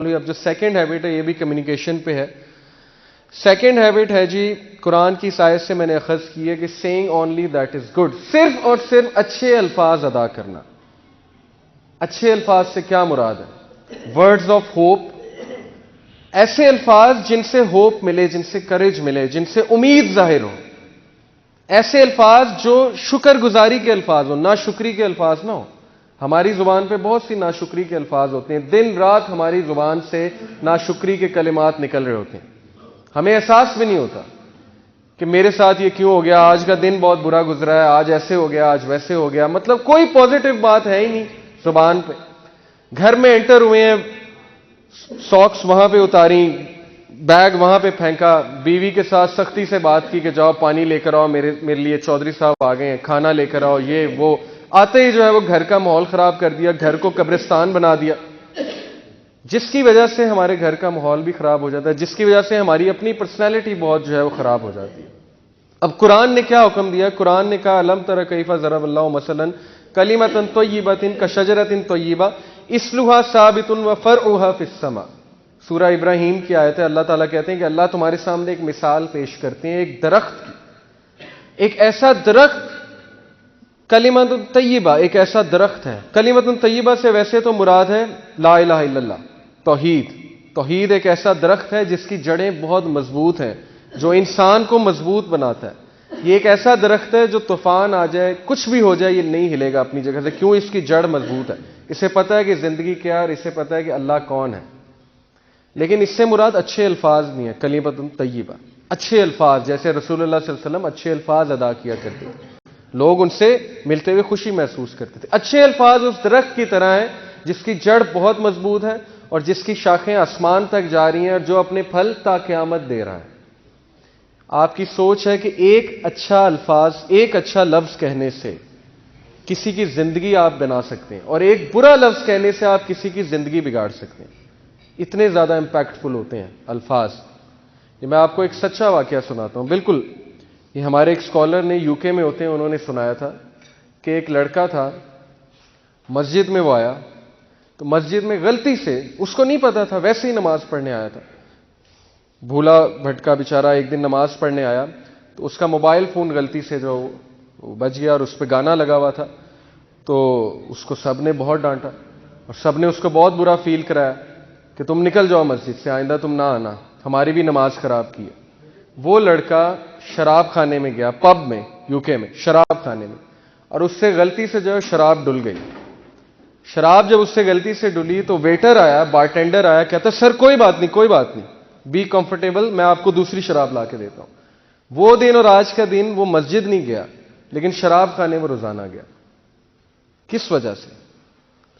اب جو second habit ہے یہ بھی کمیونیکیشن پہ ہے. سیکنڈ ہیبٹ ہے جی قرآن کی اس آیت سے میں نے اخذ کی ہے کہ seeing only that is good, صرف اور صرف اچھے الفاظ ادا کرنا. اچھے الفاظ سے کیا مراد ہے؟ ورڈز آف ہوپ، ایسے الفاظ جن سے ہوپ ملے، جن سے کریج ملے، جن سے امید ظاہر ہو. ایسے الفاظ جو شکر گزاری کے الفاظ ہوں، نا شکری کے الفاظ نہ ہو. ہماری زبان پہ بہت سی ناشکری کے الفاظ ہوتے ہیں، دن رات ہماری زبان سے ناشکری کے کلمات نکل رہے ہوتے ہیں، ہمیں احساس بھی نہیں ہوتا کہ میرے ساتھ یہ کیوں ہو گیا، آج کا دن بہت برا گزرا ہے، آج ایسے ہو گیا، آج ویسے ہو گیا. مطلب کوئی پازیٹو بات ہے ہی نہیں زبان پہ. گھر میں انٹر ہوئے ہیں، ساکس وہاں پہ اتاری، بیگ وہاں پہ پھینکا، بیوی کے ساتھ سختی سے بات کی کہ جاؤ پانی لے کر آؤ، میرے لیے چودھری صاحب آ گئے ہیں، کھانا لے کر آؤ، یہ وہ. آتے ہی جو ہے وہ گھر کا ماحول خراب کر دیا، گھر کو قبرستان بنا دیا، جس کی وجہ سے ہمارے گھر کا ماحول بھی خراب ہو جاتا ہے، جس کی وجہ سے ہماری اپنی پرسنالٹی بہت جو ہے وہ خراب ہو جاتی ہے. اب قرآن نے کیا حکم دیا؟ قرآن نے کہا الم تر کیف ضرب اللہ مثلا کلمۃ طیبۃ کشجرۃ طیبہ اصلها ثابت وفرعها فی السماء. سورہ ابراہیم کی آیت ہے. اللہ تعالیٰ کہتے ہیں کہ اللہ تمہارے سامنے ایک مثال پیش کرتے ہیں ایک درخت کی، ایک ایسا درخت، کلمۃ طیبہ ایک ایسا درخت ہے. کلمۃ طیبہ سے ویسے تو مراد ہے لا الہ الا اللہ، توحید. توحید ایک ایسا درخت ہے جس کی جڑیں بہت مضبوط ہیں، جو انسان کو مضبوط بناتا ہے. یہ ایک ایسا درخت ہے جو طوفان آ جائے، کچھ بھی ہو جائے، یہ نہیں ہلے گا اپنی جگہ سے. کیوں؟ اس کی جڑ مضبوط ہے، اسے پتہ ہے کہ زندگی کیا ہے اور اسے پتہ ہے کہ اللہ کون ہے. لیکن اس سے مراد اچھے الفاظ نہیں ہے. کلمۃ طیبہ اچھے الفاظ، جیسے رسول اللہ صلی اللہ علیہ وسلم اچھے الفاظ ادا کیا کرتے تھے، لوگ ان سے ملتے ہوئے خوشی محسوس کرتے تھے. اچھے الفاظ اس درخت کی طرح ہیں جس کی جڑ بہت مضبوط ہے اور جس کی شاخیں آسمان تک جا رہی ہیں اور جو اپنے پھل تا قیامت دے رہا ہے. آپ کی سوچ ہے کہ ایک اچھا الفاظ، ایک اچھا لفظ کہنے سے کسی کی زندگی آپ بنا سکتے ہیں، اور ایک برا لفظ کہنے سے آپ کسی کی زندگی بگاڑ سکتے ہیں. اتنے زیادہ امپیکٹفل ہوتے ہیں الفاظ. یہ میں آپ کو ایک سچا واقعہ سناتا ہوں. بالکل یہ ہمارے ایک اسکالر نے یو کے میں ہوتے ہیں، انہوں نے سنایا تھا کہ ایک لڑکا تھا، مسجد میں وہ آیا تو مسجد میں غلطی سے، اس کو نہیں پتا تھا، ویسے ہی نماز پڑھنے آیا تھا، بھولا بھٹکا بیچارہ ایک دن نماز پڑھنے آیا تو اس کا موبائل فون غلطی سے جو بج گیا اور اس پہ گانا لگا ہوا تھا. تو اس کو سب نے بہت ڈانٹا اور سب نے اس کو بہت برا فیل کرایا کہ تم نکل جاؤ مسجد سے، آئندہ تم نہ آنا، ہماری بھی نماز خراب کی ہے. وہ لڑکا شراب خانے میں گیا، پب میں، یو کے میں شراب خانے میں، اور اس سے غلطی سے جو ہے شراب ڈل گئی. شراب جب اس سے غلطی سے ڈلی تو ویٹر آیا، بارٹینڈر آیا، کہتا سر کوئی بات نہیں، کوئی بات نہیں، بی کمفرٹیبل، میں آپ کو دوسری شراب لا کے دیتا ہوں. وہ دن اور آج کا دن وہ مسجد نہیں گیا لیکن شراب خانے میں روزانہ گیا. کس وجہ سے؟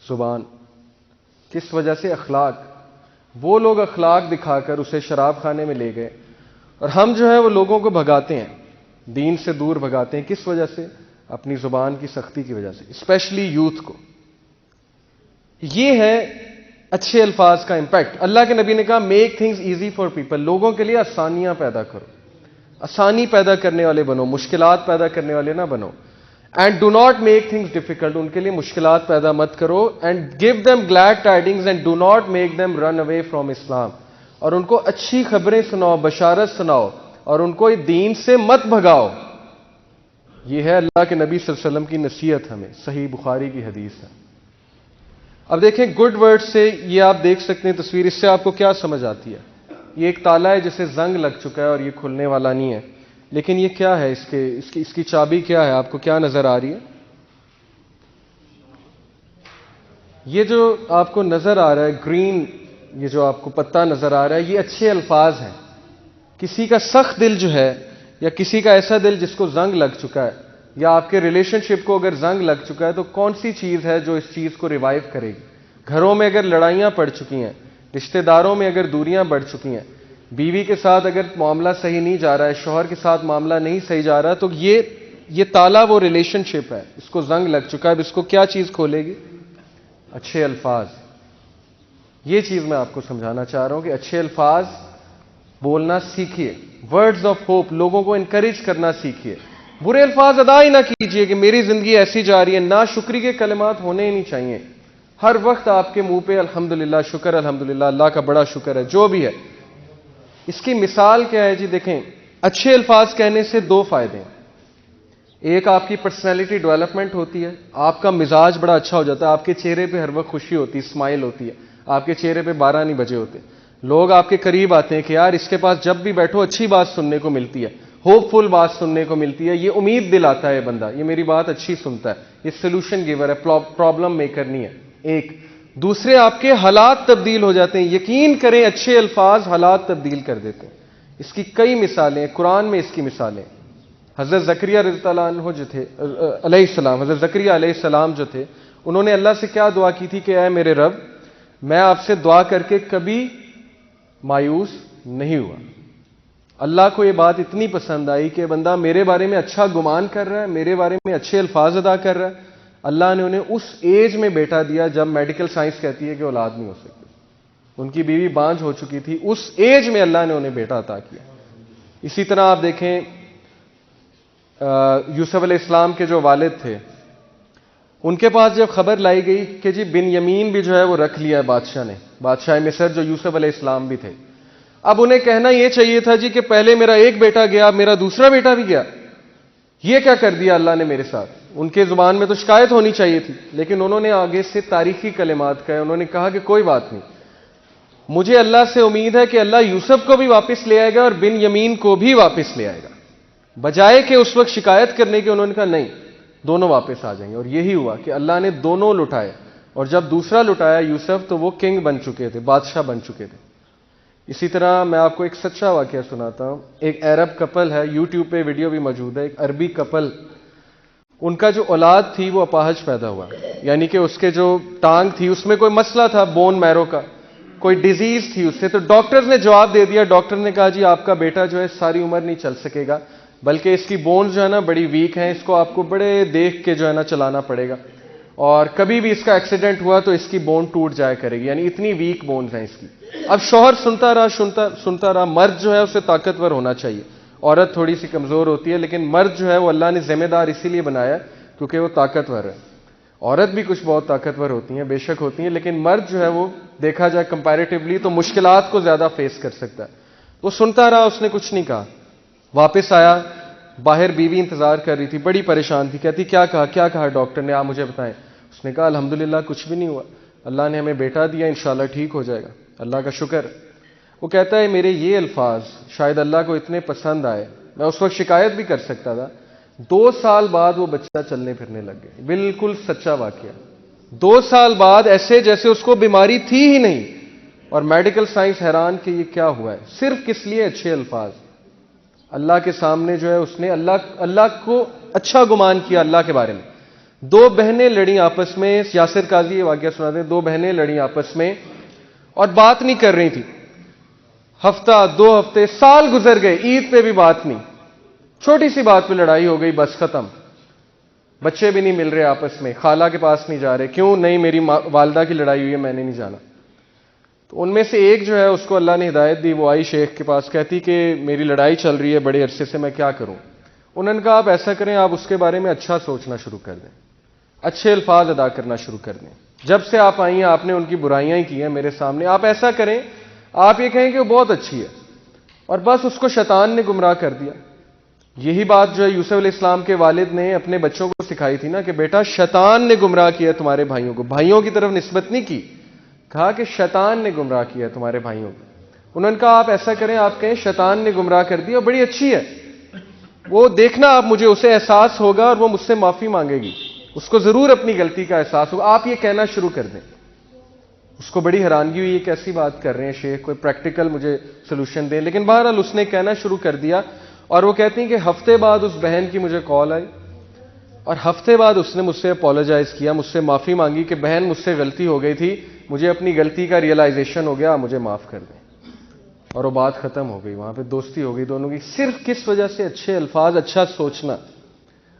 زبان. کس وجہ سے؟ اخلاق. وہ لوگ اخلاق دکھا کر اسے شراب خانے میں لے گئے، اور ہم جو ہے وہ لوگوں کو بھگاتے ہیں، دین سے دور بھگاتے ہیں. کس وجہ سے؟ اپنی زبان کی سختی کی وجہ سے، اسپیشلی یوتھ کو. یہ ہے اچھے الفاظ کا امپیکٹ. اللہ کے نبی نے کہا make things easy for people, لوگوں کے لیے آسانیاں پیدا کرو، آسانی پیدا کرنے والے بنو، مشکلات پیدا کرنے والے نہ بنو. And do not make things difficult, ان کے لیے مشکلات پیدا مت کرو. And give them glad tidings and do not make them run away from Islam, اور ان کو اچھی خبریں سناؤ، بشارت سناؤ، اور ان کو دین سے مت بھگاؤ. یہ ہے اللہ کے نبی صلی اللہ علیہ وسلم کی نصیحت ہمیں، صحیح بخاری کی حدیث ہے. اب دیکھیں گڈ ورڈ سے، یہ آپ دیکھ سکتے ہیں تصویر، اس سے آپ کو کیا سمجھ آتی ہے؟ یہ ایک تالا ہے جسے زنگ لگ چکا ہے اور یہ کھلنے والا نہیں ہے، لیکن یہ کیا ہے؟ اس کی چابی کیا ہے؟ آپ کو کیا نظر آ رہی ہے؟ یہ جو آپ کو نظر آ رہا ہے گرین، یہ جو آپ کو پتا نظر آ رہا ہے، یہ اچھے الفاظ ہیں. کسی کا سخت دل جو ہے، یا کسی کا ایسا دل جس کو زنگ لگ چکا ہے، یا آپ کے ریلیشن شپ کو اگر زنگ لگ چکا ہے، تو کون سی چیز ہے جو اس چیز کو ریوائیو کرے گی؟ گھروں میں اگر لڑائیاں پڑ چکی ہیں، رشتہ داروں میں اگر دوریاں بڑھ چکی ہیں، بیوی کے ساتھ اگر معاملہ صحیح نہیں جا رہا ہے، شوہر کے ساتھ معاملہ نہیں صحیح جا رہا، تو یہ تالا وہ ریلیشن شپ ہے، اس کو زنگ لگ چکا ہے. اب اس کو کیا چیز کھولے گی؟ اچھے الفاظ. یہ چیز میں آپ کو سمجھانا چاہ رہا ہوں کہ اچھے الفاظ بولنا سیکھیے، ورڈز آف ہوپ، لوگوں کو انکریج کرنا سیکھیے. برے الفاظ ادا ہی نہ کیجیے کہ میری زندگی ایسی جا رہی ہے. نا شکری کے کلمات ہونے ہی نہیں چاہیے. ہر وقت آپ کے منہ پہ الحمدللہ شکر الحمدللہ اللہ کا بڑا شکر ہے جو بھی ہے. اس کی مثال کیا ہے جی؟ دیکھیں اچھے الفاظ کہنے سے دو فائدے ہیں. ایک آپ کی پرسنالٹی ڈیولپمنٹ ہوتی ہے, آپ کا مزاج بڑا اچھا ہو جاتا ہے, آپ کے چہرے پہ ہر وقت خوشی ہوتی ہے, اسمائل ہوتی ہے, آپ کے چہرے پہ 12 نہیں بجے ہوتے. لوگ آپ کے قریب آتے ہیں کہ یار اس کے پاس جب بھی بیٹھو اچھی بات سننے کو ملتی ہے, ہوپ فل بات سننے کو ملتی ہے, یہ امید دلاتا ہے بندہ, یہ میری بات اچھی سنتا ہے, یہ سولوشن گیور ہے, پرابلم میکر نہیں ہے. ایک دوسرے آپ کے حالات تبدیل ہو جاتے ہیں. یقین کریں اچھے الفاظ حالات تبدیل کر دیتے ہیں. اس کی کئی مثالیں قرآن میں, اس کی مثالیں. حضرت زکریہ رضی اللہ عنہ جو تھے علیہ السلام, حضرت زکریہ علیہ السلام جو تھے, انہوں نے اللہ سے کیا دعا کی تھی کہ اے میرے رب میں آپ سے دعا کر کے کبھی مایوس نہیں ہوا. اللہ کو یہ بات اتنی پسند آئی کہ بندہ میرے بارے میں اچھا گمان کر رہا ہے, میرے بارے میں اچھے الفاظ ادا کر رہا ہے. اللہ نے انہیں اس ایج میں بیٹا دیا جب میڈیکل سائنس کہتی ہے کہ اولاد نہیں ہو سکتی. ان کی بیوی بانجھ ہو چکی تھی, اس ایج میں اللہ نے انہیں بیٹا عطا کیا. اسی طرح آپ دیکھیں یوسف علیہ السلام کے جو والد تھے, ان کے پاس جب خبر لائی گئی کہ جی بن یمین بھی جو ہے وہ رکھ لیا ہے بادشاہ نے, بادشاہ مصر جو یوسف علیہ السلام بھی تھے. اب انہیں کہنا یہ چاہیے تھا جی کہ پہلے میرا ایک بیٹا گیا, میرا دوسرا بیٹا بھی گیا, یہ کیا کر دیا اللہ نے میرے ساتھ. ان کے زبان میں تو شکایت ہونی چاہیے تھی, لیکن انہوں نے آگے سے تاریخی کلمات کہے. انہوں نے کہا کہ کوئی بات نہیں, مجھے اللہ سے امید ہے کہ اللہ یوسف کو بھی واپس لے آئے گا اور بن یمین کو بھی واپس لے آئے گا. بجائے کہ اس وقت شکایت کرنے کے, انہوں نے کہا نہیں دونوں واپس آ جائیں گے. اور یہی ہوا کہ اللہ نے دونوں لٹائے, اور جب دوسرا لٹایا یوسف تو وہ کنگ بن چکے تھے, بادشاہ بن چکے تھے. اسی طرح میں آپ کو ایک سچا واقعہ سناتا ہوں. ایک عرب کپل ہے, یوٹیوب پہ ویڈیو بھی موجود ہے, ایک عربی کپل, ان کا جو اولاد تھی وہ اپاہج پیدا ہوا, یعنی کہ اس کے جو ٹانگ تھی اس میں کوئی مسئلہ تھا, بون میرو کا کوئی ڈیزیز تھی اس سے. تو ڈاکٹر نے جواب دے دیا, ڈاکٹر نے کہا جی آپ کا بیٹا جو ہے ساری عمر نہیں چل سکے گا, بلکہ اس کی بونز جو ہے نا بڑی ویک ہیں, اس کو آپ کو بڑے دیکھ کے جو ہے نا چلانا پڑے گا, اور کبھی بھی اس کا ایکسیڈنٹ ہوا تو اس کی بون ٹوٹ جایا کرے گی, یعنی اتنی ویک بونز ہیں اس کی. اب شوہر سنتا رہا, مرد جو ہے اسے طاقتور ہونا چاہیے, عورت تھوڑی سی کمزور ہوتی ہے, لیکن مرد جو ہے وہ اللہ نے ذمہ دار اسی لیے بنایا کیونکہ وہ طاقتور ہے. عورت بھی کچھ بہت طاقتور ہوتی ہیں, بے شک ہوتی ہیں, لیکن مرد جو ہے وہ دیکھا جائے کمپیریٹیولی تو مشکلات کو زیادہ فیس کر سکتا ہے. وہ سنتا رہا, اس نے کچھ نہیں کہا. واپس آیا, باہر بیوی انتظار کر رہی تھی, بڑی پریشان تھی, کہتی کیا کہا ڈاکٹر نے, آپ مجھے بتائیں. اس نے کہا الحمدللہ کچھ بھی نہیں ہوا, اللہ نے ہمیں بیٹا دیا, انشاءاللہ ٹھیک ہو جائے گا, اللہ کا شکر. وہ کہتا ہے میرے یہ الفاظ شاید اللہ کو اتنے پسند آئے, میں اس وقت شکایت بھی کر سکتا تھا. 2 سال بعد وہ بچہ چلنے پھرنے لگ گئے. بالکل سچا واقعہ. 2 سال بعد ایسے جیسے اس کو بیماری تھی ہی نہیں, اور میڈیکل سائنس حیران کہ یہ کیا ہوا ہے. صرف کس لیے اچھے الفاظ. اللہ کے سامنے جو ہے اس نے اللہ کو اچھا گمان کیا اللہ کے بارے میں. 2 بہنیں لڑیں آپس میں, یاسر قاضی یہ واقعہ سناتے ہیں. 2 بہنیں لڑیں آپس میں اور بات نہیں کر رہی تھی. ہفتہ 2 ہفتے سال گزر گئے, عید پہ بھی بات نہیں, چھوٹی سی بات پہ لڑائی ہو گئی, بس ختم. بچے بھی نہیں مل رہے آپس میں, خالہ کے پاس نہیں جا رہے, کیوں نہیں میری والدہ کی لڑائی ہوئی ہے میں نے نہیں جانا. تو ان میں سے ایک جو ہے اس کو اللہ نے ہدایت دی, وہ آئی شیخ کے پاس, کہتی کہ میری لڑائی چل رہی ہے بڑے عرصے سے, میں کیا کروں. انہوں نے کہا آپ ایسا کریں, آپ اس کے بارے میں اچھا سوچنا شروع کر دیں, اچھے الفاظ ادا کرنا شروع کر دیں. جب سے آپ آئی ہیں آپ نے ان کی برائیاں ہی کی ہیں میرے سامنے. آپ ایسا کریں, آپ یہ کہیں کہ وہ بہت اچھی ہے, اور بس اس کو شیطان نے گمراہ کر دیا. یہی بات جو ہے یوسف علیہ السلام کے والد نے اپنے بچوں کو سکھائی تھی نا, کہ بیٹا شیطان نے گمراہ کیا تمہارے بھائیوں کو. بھائیوں کی طرف نسبت نہیں کی, کہا کہ شیطان نے گمراہ کیا تمہارے بھائیوں کو. انہوں نے کہا آپ ایسا کریں, آپ کہیں شیطان نے گمراہ کر دیا, بڑی اچھی ہے, وہ دیکھنا آپ مجھے اسے احساس ہوگا اور وہ مجھ سے معافی مانگے گی, اس کو ضرور اپنی غلطی کا احساس ہوگا, آپ یہ کہنا شروع کر دیں. اس کو بڑی حیرانگی ہوئی, یہ کیسی بات کر رہے ہیں شیخ, کوئی پریکٹیکل مجھے سولوشن دیں. لیکن بہرحال اس نے کہنا شروع کر دیا, اور وہ کہتی ہیں کہ ہفتے بعد اس بہن کی مجھے کال آئی, اور ہفتے بعد اس نے مجھ سے اپولوجائز کیا, مجھ سے معافی مانگی کہ بہن مجھ سے غلطی ہو گئی تھی, مجھے اپنی غلطی کا ریئلائزیشن ہو گیا, مجھے معاف کر دیں. اور وہ بات ختم ہو گئی, وہاں پہ دوستی ہو گئی دونوں کی. صرف کس وجہ سے؟ اچھے الفاظ, اچھا سوچنا.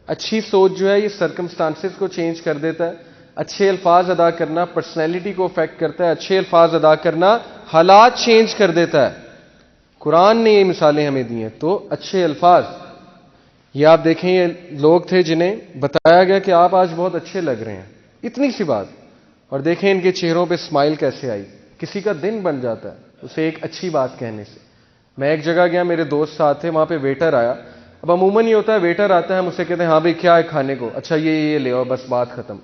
اچھی سوچ جو ہے یہ سرکمسٹانسز کو چینج کر دیتا ہے. اچھے الفاظ ادا کرنا پرسنالٹی کو افیکٹ کرتا ہے. اچھے الفاظ ادا کرنا حالات چینج کر دیتا ہے. قرآن نے یہ مثالیں ہمیں دی ہیں. تو اچھے الفاظ, یہ آپ دیکھیں, یہ لوگ تھے جنہیں بتایا گیا کہ آپ آج بہت اچھے لگ رہے ہیں, اتنی سی بات, اور دیکھیں ان کے چہروں پہ اسمائل کیسے آئی. کسی کا دن بن جاتا ہے اسے ایک اچھی بات کہنے سے. میں ایک جگہ گیا, میرے دوست ساتھ تھے, وہاں پہ ویٹر آیا. اب عموماً یہ ہوتا ہے ویٹر آتا ہے, ہم اسے کہتے ہیں ہاں بھائی کیا ہے کھانے کو, اچھا یہ لے آؤ, بس بات ختم.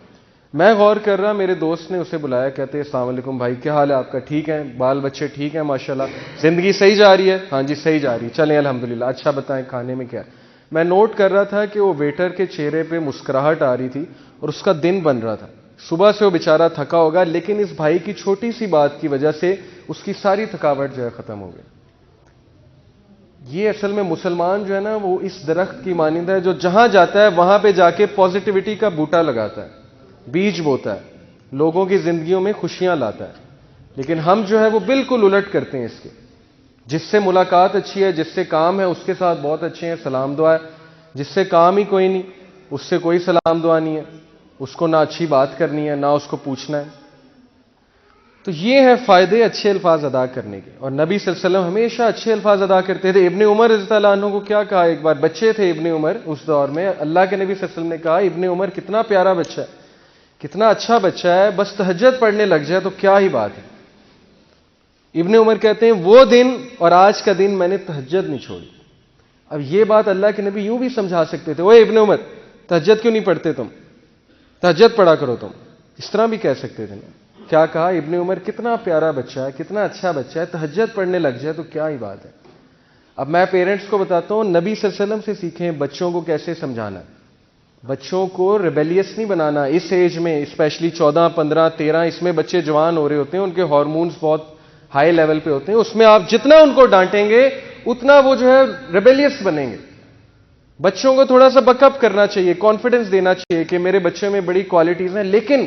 میں غور کر رہا, میرے دوست نے اسے بلایا, کہتے السلام علیکم بھائی کیا حال ہے آپ کا, ٹھیک ہے, بال بچے ٹھیک ہیں ماشاءاللہ, زندگی صحیح جا رہی ہے, ہاں جی صحیح جا رہی ہے, چلیں الحمدللہ, اچھا بتائیں کھانے میں کیا. میں نوٹ کر رہا تھا کہ وہ ویٹر کے چہرے پہ مسکراہٹ آ رہی تھی اور اس کا دن بن رہا تھا. صبح سے وہ بیچارہ تھکا ہوگا, لیکن اس بھائی کی چھوٹی سی بات کی وجہ سے اس کی ساری تھکاوٹ جو ہے ختم ہو گئی. یہ اصل میں مسلمان جو ہے نا وہ اس درخت کی مانند ہے جو جہاں جاتا ہے وہاں پہ جا کے پازیٹیوٹی کا بوٹا لگاتا ہے, بیج بوتا ہے, لوگوں کی زندگیوں میں خوشیاں لاتا ہے. لیکن ہم جو ہے وہ بالکل الٹ کرتے ہیں اس کے. جس سے ملاقات اچھی ہے, جس سے کام ہے, اس کے ساتھ بہت اچھے ہیں, سلام دعا ہے. جس سے کام ہی کوئی نہیں, اس سے کوئی سلام دعا نہیں ہے, اس کو نہ اچھی بات کرنی ہے نہ اس کو پوچھنا ہے. تو یہ ہے فائدے اچھے الفاظ ادا کرنے کے. اور نبی صلی اللہ علیہ وسلم ہمیشہ اچھے الفاظ ادا کرتے تھے. ابن عمر رضی اللہ عنہ کو کیا کہا, ایک بار بچے تھے ابن عمر اس دور میں, اللہ کے نبی صلی اللہ علیہ وسلم نے کہا ابن عمر کتنا پیارا بچہ ہے, کتنا اچھا بچہ ہے, بس تہجد پڑھنے لگ جائے تو کیا ہی بات ہے. ابن عمر کہتے ہیں وہ دن اور آج کا دن میں نے تہجد نہیں چھوڑی. اب یہ بات اللہ کے نبی یوں بھی سمجھا سکتے تھے, اوے ابن عمر تہجد کیوں نہیں پڑھتے تم, تہجد پڑھا کرو تم, اس طرح بھی کہہ سکتے تھے نا. کیا کہا ابن عمر کتنا پیارا بچہ ہے, کتنا اچھا بچہ ہے, تہجد پڑھنے لگ جائے تو کیا ہی بات ہے. اب میں پیرنٹس کو بتاتا ہوں نبی صلی اللہ علیہ وسلم سے سیکھیں بچوں کو کیسے سمجھانا ہے. بچوں کو ریبیلیس نہیں بنانا. اس ایج میں اسپیشلی 14, 15, 13 اس میں بچے جوان ہو رہے ہوتے ہیں, ان کے ہارمونز بہت ہائی لیول پہ ہوتے ہیں. اس میں آپ جتنا ان کو ڈانٹیں گے اتنا وہ جو ہے ریبیلیس بنیں گے. بچوں کو تھوڑا سا بک اپ کرنا چاہیے, کانفیڈنس دینا چاہیے کہ میرے بچے میں بڑی کوالٹیز ہیں, لیکن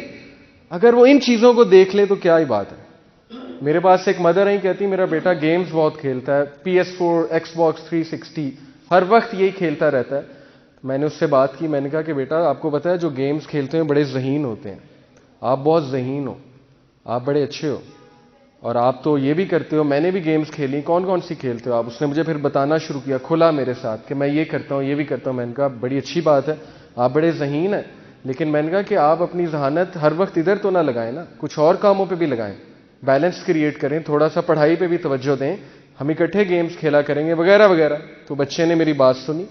اگر وہ ان چیزوں کو دیکھ لیں تو کیا ہی بات ہے. میرے پاس ایک مدر ہیں, کہتی میرا بیٹا گیمز بہت کھیلتا ہے, PS4, Xbox 360 ہر وقت یہی کھیلتا رہتا ہے. میں نے اس سے بات کی, میں نے کہا کہ بیٹا آپ کو پتا ہے جو گیمز کھیلتے ہیں بڑے ذہین ہوتے ہیں, آپ بہت ذہین ہو, آپ بڑے اچھے ہو, اور آپ تو یہ بھی کرتے ہو, میں نے بھی گیمز کھیلی, کون کون سی کھیلتے ہو آپ. اس نے مجھے پھر بتانا شروع کیا, کھلا میرے ساتھ کہ میں یہ کرتا ہوں یہ بھی کرتا ہوں. میں نے کہا بڑی اچھی بات ہے, آپ بڑے ذہین ہیں, لیکن میں نے کہا کہ آپ اپنی ذہانت ہر وقت ادھر تو نہ لگائیں نا, کچھ اور کاموں پہ بھی لگائیں, بیلنس کریٹ کریں, تھوڑا سا پڑھائی پہ بھی توجہ دیں, ہم اکٹھے گیمز کھیلا کریں گے وغیرہ وغیرہ. تو بچے نے میری بات سنی.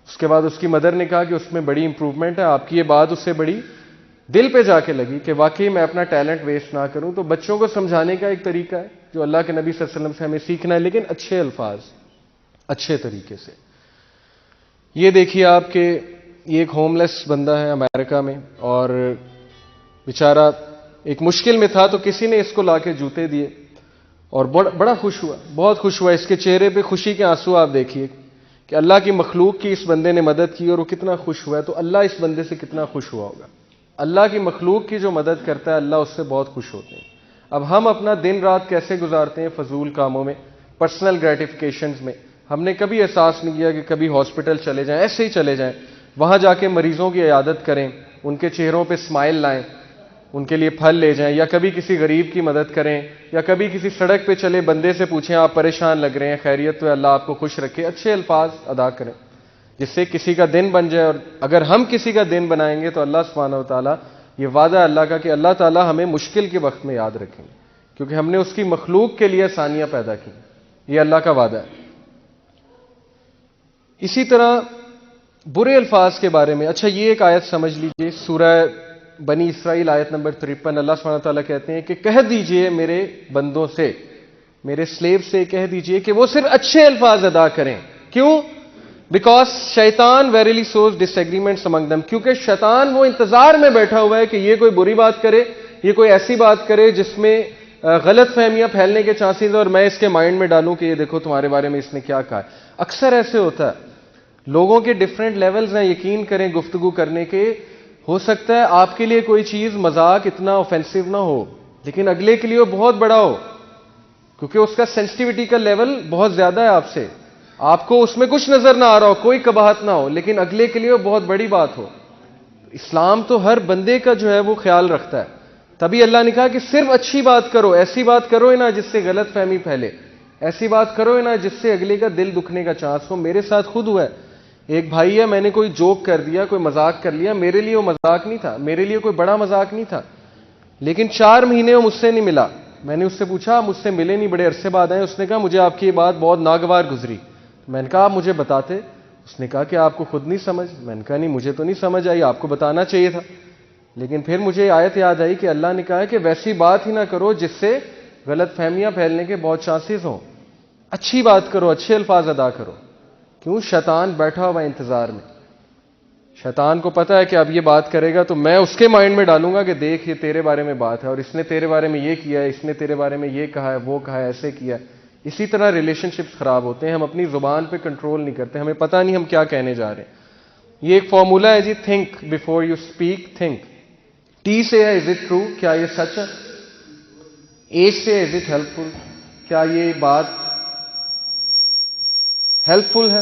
اس کے بعد اس کی مدر نے کہا کہ اس میں بڑی امپروومنٹ ہے, آپ کی یہ بات اس سے بڑی دل پہ جا کے لگی کہ واقعی میں اپنا ٹیلنٹ ویسٹ نہ کروں. تو بچوں کو سمجھانے کا ایک طریقہ ہے جو اللہ کے نبی صلی اللہ علیہ وسلم سے ہمیں سیکھنا ہے, لیکن اچھے الفاظ, اچھے طریقے سے. یہ دیکھیے آپ کہ یہ ایک ہوم لیس بندہ ہے امریکہ میں, اور بیچارہ ایک مشکل میں تھا, تو کسی نے اس کو لا کے جوتے دیے اور بڑا خوش ہوا, بہت خوش ہوا. اس کے چہرے پہ خوشی کے آنسو آپ دیکھیے کہ اللہ کی مخلوق کی اس بندے نے مدد کی اور وہ کتنا خوش ہوا ہے. تو اللہ اس بندے سے کتنا خوش ہوا ہوگا. اللہ کی مخلوق کی جو مدد کرتا ہے اللہ اس سے بہت خوش ہوتے ہیں. اب ہم اپنا دن رات کیسے گزارتے ہیں فضول کاموں میں, پرسنل گریٹیفیکیشنز میں. ہم نے کبھی احساس نہیں کیا کہ کبھی ہاسپٹل چلے جائیں, ایسے ہی چلے جائیں, وہاں جا کے مریضوں کی عیادت کریں, ان کے چہروں پہ اسمائل لائیں, ان کے لیے پھل لے جائیں, یا کبھی کسی غریب کی مدد کریں, یا کبھی کسی سڑک پہ چلے بندے سے پوچھیں آپ پریشان لگ رہے ہیں, خیریت تو ہے, اللہ آپ کو خوش رکھے. اچھے الفاظ ادا کریں جس سے کسی کا دن بن جائے. اور اگر ہم کسی کا دن بنائیں گے تو اللہ سبحانہ و تعالیٰ, یہ وعدہ اللہ کا کہ اللہ تعالیٰ ہمیں مشکل کے وقت میں یاد رکھیں گے, کیونکہ ہم نے اس کی مخلوق کے لیے آسانیاں پیدا کی. یہ اللہ کا وعدہ ہے. اسی طرح برے الفاظ کے بارے میں, اچھا یہ ایک آیت سمجھ لیجئے, سورہ بنی اسرائیل آیت نمبر 53, اللہ سبحانہ تعالیٰ کہتے ہیں کہ کہہ دیجئے میرے بندوں سے, میرے سلیب سے کہہ دیجئے کہ وہ صرف اچھے الفاظ ادا کریں. کیوں؟ بیکاز شیطان ویریلی سوز ڈس ایگریمنٹس امنگ دم, کیونکہ شیطان وہ انتظار میں بیٹھا ہوا ہے کہ یہ کوئی بری بات کرے, یہ کوئی ایسی بات کرے جس میں غلط فہمیاں پھیلنے کے چانسز, اور میں اس کے مائنڈ میں ڈالوں کہ یہ دیکھو تمہارے بارے میں اس نے کیا کہا ہے. اکثر ایسے ہوتا ہے, لوگوں کے ڈفرینٹ لیولز ہیں, یقین کریں گفتگو کرنے کے. ہو سکتا ہے آپ کے لیے کوئی چیز مذاق اتنا اوفینسو نہ ہو, لیکن اگلے کے لیے وہ بہت بڑا ہو, کیونکہ اس کا سینسٹیوٹی کا لیول بہت زیادہ ہے آپ سے. آپ کو اس میں کچھ نظر نہ آ رہا ہو, کوئی قباحت نہ ہو, لیکن اگلے کے لیے وہ بہت بڑی بات ہو. اسلام تو ہر بندے کا جو ہے وہ خیال رکھتا ہے. تبھی اللہ نے کہا کہ صرف اچھی بات کرو, ایسی بات کرو نا جس سے غلط فہمی پھیلے, ایسی بات کرو نا جس سے اگلے کا دل دکھنے کا چانس ہو. میرے ساتھ خود ہوا ہے, ایک بھائی ہے, میں نے کوئی جوک کر دیا, کوئی مذاق کر لیا, میرے لیے وہ مذاق نہیں تھا, میرے لیے کوئی بڑا مذاق نہیں تھا. لیکن 4 مہینے وہ مجھ سے نہیں ملا. میں نے اس سے پوچھا مجھ سے ملے نہیں، بڑے عرصے بعد آئے. اس نے کہا مجھے آپ کی یہ بات بہت ناگوار گزری. میں نے کہا آپ مجھے بتاتے. اس نے کہا کہ آپ کو خود نہیں سمجھ. میں نے کہا نہیں مجھے تو نہیں سمجھ آئی، آپ کو بتانا چاہیے تھا. لیکن پھر مجھے آیت یاد آئی کہ اللہ نے کہا ہے کہ ویسی بات ہی نہ کرو جس سے غلط فہمیاں پھیلنے کے بہت چانسز ہوں. اچھی بات کرو، اچھے الفاظ ادا کرو. کیوں؟ شیطان بیٹھا ہوا انتظار میں. شیطان کو پتا ہے کہ اب یہ بات کرے گا تو میں اس کے مائنڈ میں ڈالوں گا کہ دیکھ یہ تیرے بارے میں بات ہے، اور اس نے تیرے بارے میں یہ کیا ہے، اس نے تیرے بارے میں یہ کہا ہے، وہ کہا ہے، ایسے کیا ہے. اسی طرح ریلیشن شپس خراب ہوتے ہیں. ہم اپنی زبان پہ کنٹرول نہیں کرتے، ہمیں پتہ نہیں ہم کیا کہنے جا رہے ہیں. یہ ایک فارمولا ہے جی، think before you speak. Think. T سے ہے از اٹ ٹرو، کیا یہ سچ ہے؟ ایچ سے از اٹ ہیلپ فل، کیا یہ بات ہیلپ فل ہے؟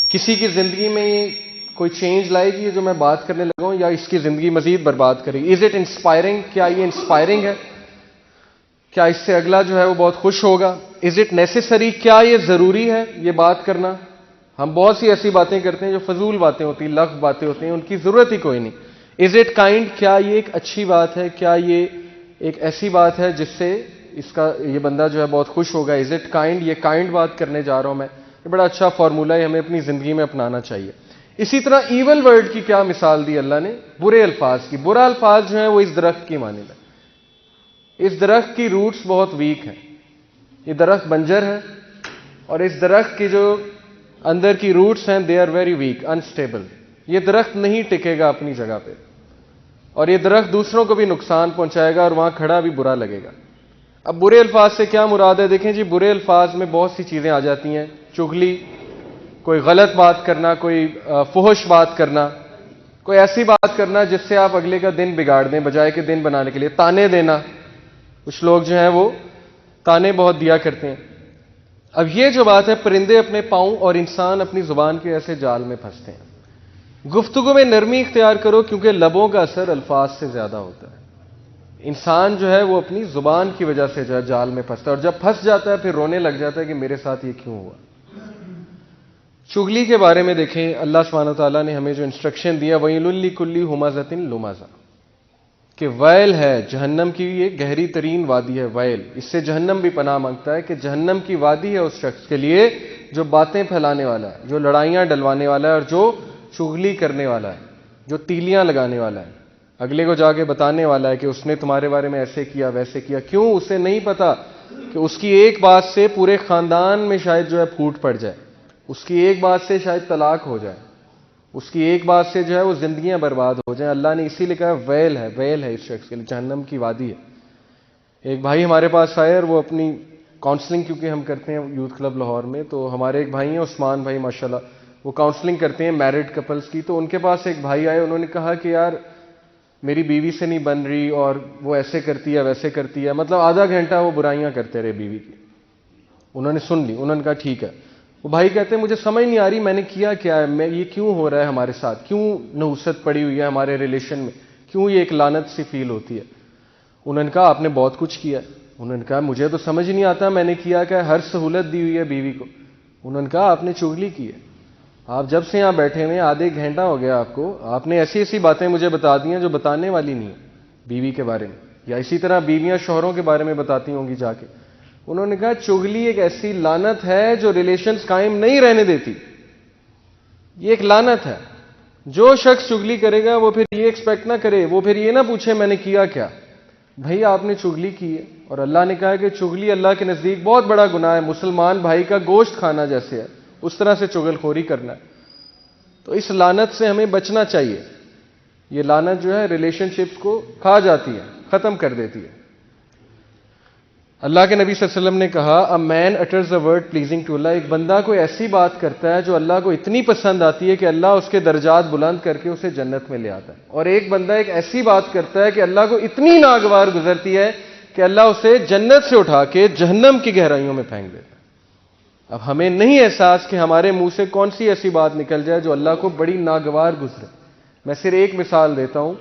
کسی کی زندگی میں یہ کوئی چینج لائے گی جو میں بات کرنے لگا ہوں، یا اس کی زندگی مزید برباد کرے گی؟ از اٹ انسپائرنگ، کیا یہ انسپائرنگ ہے؟ کیا اس سے اگلا جو ہے وہ بہت خوش ہوگا؟ از اٹ نیسیسری، کیا یہ ضروری ہے یہ بات کرنا؟ ہم بہت سی ایسی باتیں کرتے ہیں جو فضول باتیں ہوتی ہیں، لغو باتیں ہوتی ہیں، ان کی ضرورت ہی کوئی نہیں. از اٹ کائنڈ، کیا یہ ایک اچھی بات ہے؟ کیا یہ ایک ایسی بات ہے جس سے یہ بندہ جو ہے بہت خوش ہوگا؟ از اٹ کائنڈ، یہ کائنڈ بات کرنے جا رہا ہوں میں. یہ بڑا اچھا فارمولا ہے، ہمیں اپنی زندگی میں اپنانا چاہیے. اسی طرح ایول ورڈ کی کیا مثال دی اللہ نے؟ برے الفاظ کی. برا الفاظ جو ہیں وہ اس درخت کی مانند ہے. اس درخت کی روٹس بہت ویک ہیں. یہ درخت بنجر ہے، اور اس درخت کی جو اندر کی روٹس ہیں they are very weak, unstable. یہ درخت نہیں ٹکے گا اپنی جگہ پہ، اور یہ درخت دوسروں کو بھی نقصان پہنچائے گا، اور وہاں کھڑا بھی برا لگے گا. اب برے الفاظ سے کیا مراد ہے؟ دیکھیں جی، برے الفاظ میں بہت سی چیزیں آ جاتی ہیں. چغلی، کوئی غلط بات کرنا، کوئی فحش بات کرنا، کوئی ایسی بات کرنا جس سے آپ اگلے کا دن بگاڑ دیں بجائے کہ دن بنانے کے لیے. تانے دینا، کچھ لوگ جو ہیں وہ تانے بہت دیا کرتے ہیں. اب یہ جو بات ہے، پرندے اپنے پاؤں اور انسان اپنی زبان کے ایسے جال میں پھنستے ہیں. گفتگو میں نرمی اختیار کرو، کیونکہ لبوں کا اثر الفاظ سے زیادہ ہوتا ہے. انسان جو ہے وہ اپنی زبان کی وجہ سے جو ہے جال میں پھنستا ہے، اور جب پھنس جاتا ہے پھر رونے لگ جاتا ہے کہ میرے ساتھ یہ کیوں ہوا. چغلی کے بارے میں دیکھیں، اللہ سبحانہ وتعالیٰ نے ہمیں جو انسٹرکشن دیا، وَيْلٌ لِّكُلِّ هُمَزَةٍ لُمَزَةٍ، کہ ویل ہے جہنم کی، یہ گہری ترین وادی ہے ویل. اس سے جہنم بھی پناہ مانگتا ہے کہ جہنم کی وادی ہے اس شخص کے لیے جو باتیں پھیلانے والا ہے، جو لڑائیاں ڈلوانے والا ہے، اور جو چغلی کرنے والا ہے، جو تیلیاں لگانے والا ہے، اگلے کو جا کے بتانے والا ہے کہ اس نے تمہارے بارے میں ایسے کیا ویسے کیا. کیوں؟ اسے نہیں پتا کہ اس کی ایک بات سے پورے خاندان میں شاید جو ہے پھوٹ پڑ جائے، اس کی ایک بات سے شاید طلاق ہو جائے، اس کی ایک بات سے جو ہے وہ زندگیاں برباد ہو جائیں. اللہ نے اسی لیے کہا ویل ہے، ویل ہے اس شخص کے لیے، جہنم کی وادی ہے. ایک بھائی ہمارے پاس آئے، اور وہ اپنی کاؤنسلنگ کیونکہ ہم کرتے ہیں یوتھ کلب لاہور میں، تو ہمارے ایک بھائی ہیں عثمان بھائی ماشاءاللہ، وہ کاؤنسلنگ کرتے ہیں میرڈ کپلز کی. تو ان کے پاس ایک بھائی آئے، انہوں نے کہا کہ یار میری بیوی سے نہیں بن رہی، اور وہ ایسے کرتی ہے ویسے کرتی ہے. مطلب آدھا گھنٹہ وہ برائیاں کرتے رہے بیوی کی. انہوں نے سن لی، انہوں نے کہا ٹھیک ہے. وہ بھائی کہتے ہیں مجھے سمجھ نہیں آ رہی میں نے کیا کیا ہے، میں یہ کیوں ہو رہا ہے ہمارے ساتھ، کیوں نحوست پڑی ہوئی ہے ہمارے ریلیشن میں، کیوں یہ ایک لعنت سی فیل ہوتی ہے. انہوں نے کہا آپ نے بہت کچھ کیا ہے. انہوں نے کہا مجھے تو سمجھ نہیں آتا میں نے کیا کہ ہر سہولت دی ہوئی ہے بیوی کو. انہوں نے کہا آپ نے چغلی کی ہے. آپ جب سے یہاں بیٹھے ہوئے آدھے گھنٹہ ہو گیا آپ کو، آپ نے ایسی ایسی باتیں مجھے بتا دی ہیں جو بتانے والی نہیں ہیں بیوی کے بارے میں، یا اسی طرح بیویاں شوہروں کے بارے میں بتاتی ہوں گی جا کے. انہوں نے کہا چغلی ایک ایسی لعنت ہے جو ریلیشنز قائم نہیں رہنے دیتی. یہ ایک لعنت ہے. جو شخص چغلی کرے گا وہ پھر یہ ایکسپیکٹ نہ کرے، وہ پھر یہ نہ پوچھے میں نے کیا کیا. بھائی آپ نے چغلی کی ہے، اور اللہ نے کہا کہ چغلی اللہ کے نزدیک بہت بڑا گناہ ہے، مسلمان بھائی کا گوشت کھانا جیسے ہے، اس طرح سے چغل خوری کرنا ہے. تو اس لعنت سے ہمیں بچنا چاہیے. یہ لعنت جو ہے ریلیشن شپس کو کھا جاتی ہے، ختم کر دیتی ہے. اللہ کے نبی صلی اللہ علیہ وسلم نے کہا a man utters a word pleasing to Allah، ایک بندہ کوئی ایسی بات کرتا ہے جو اللہ کو اتنی پسند آتی ہے کہ اللہ اس کے درجات بلند کر کے اسے جنت میں لے آتا ہے. اور ایک بندہ ایک ایسی بات کرتا ہے کہ اللہ کو اتنی ناگوار گزرتی ہے کہ اللہ اسے جنت سے اٹھا کے جہنم کی گہرائیوں میں پھینک دیتا ہے. اب ہمیں نہیں احساس کہ ہمارے منہ سے کون سی ایسی بات نکل جائے جو اللہ کو بڑی ناگوار گزرے. میں صرف ایک مثال دیتا ہوں.